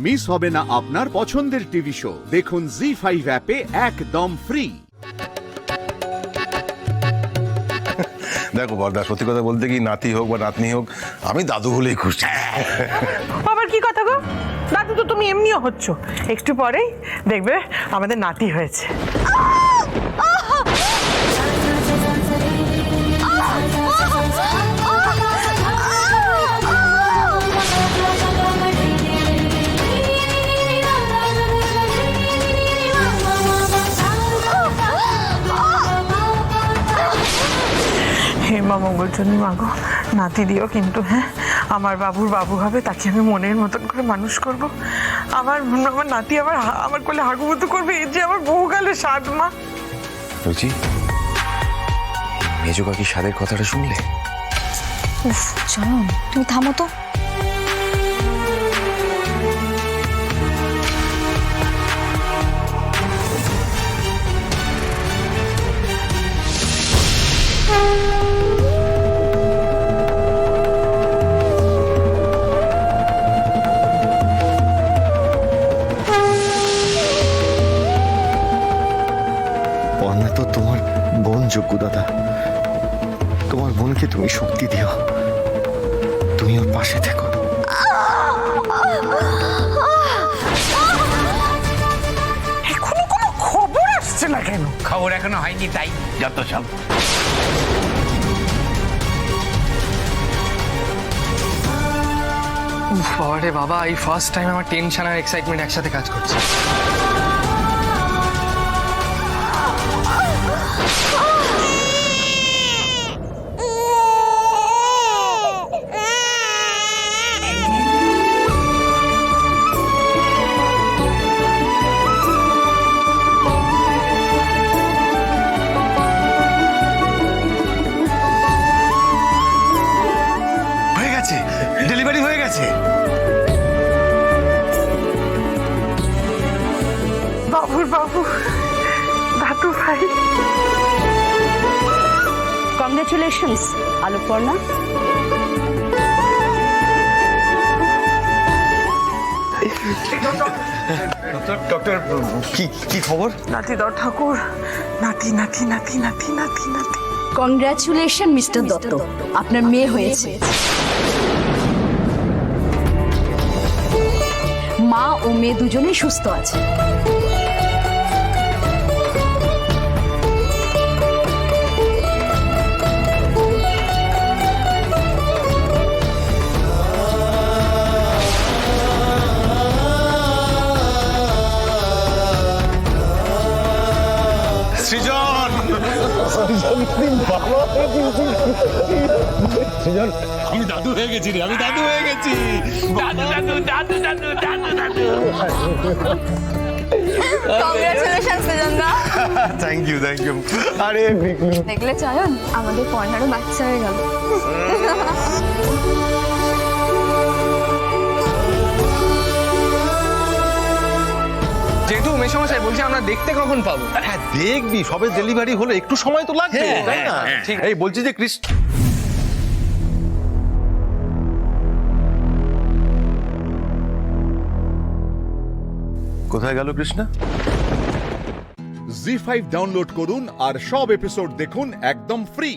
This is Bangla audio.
মিস হবে না আপনার পছন্দের টিভি শো। দেখুন জি5 অ্যাপে একদম ফ্রি। দেখো বর্দা, সত্যি কথা বলতে কি, নাতি হোক বা নাতনি হোক, আমি দাদু হলেই খুশি। আবার কি কথা গো? দাদু তো তুমি এমনিও হচ্ছ, একটু পরেই দেখবে আমাদের নাতি হয়েছে। হে মা মঙ্গলচন্ডী মাগো, নাতি দিও কিন্তু, হ্যাঁ আমার বাবুর বাবু হবে, তাকে আমি মনের মতন করে মানুষ করব। আমার নাতি আমার কোলে হাগুমুতু করবে, এই যে আমার বহুকালের স্বাদ। মা রুচি, মেজো কাকি স্বাদের কথাটা শুনলে? উফ চয়ন, তুমি থামো তো। অন্না তো তোমার বোন যোগ্য দাদা, তোমার বোনকে তুমি শক্তি দিও, তুমি ওর পাশে থেকো। এখনো কোনো খবর আসছে না কেন? খবর এখনো হয়নি, তাই যত সব। বাবারে বাবা, এই ফার্স্ট টাইম আমার টেনশন আর এক্সাইটমেন্ট একসাথে কাজ করছে। হয়ে গেছে, ডেলিভারি হয়ে গেছে। বাবুর বাবু, দাদু ভাই। কংগ্রেচুলেশনস আলোকপর্ণা। ডক্টর, কি খবর? নাতি দাও ঠাকুর, নাতি নাতি নাতি নাতি নাতি নাতি। কংগ্রেচুলেশন মিস্টার দত্ত, আপনার মেয়ে হয়েছে। মা ও মেয়ে দুজনেই সুস্থ আছে। সৃজন, সৃজন, আমি দাদু হয়ে গেছি রে, আমি দাদু হয়ে গেছি। দাদু দাদু দাদু দাদু দাদু দাদু। কংগ্রেচুলেশন সুজনদা। Thank you, thank you. আরে দেখলে চয়ন, আমাদের পর্ণারও বাচ্চা হয়ে গেল। যেহেতু মেশামশাই বলছি, আমরা দেখতে কখন পাবো? হ্যাঁ দেখবি, সবে ডেলিভারি হলো, একটু সময় তো লাগবে, তাই না? ঠিক। এই বলছি যে কোথায় গেল কৃষ্ণা? জি5 ডাউনলোড করুন আর সব এপিসোড দেখুন একদম ফ্রি।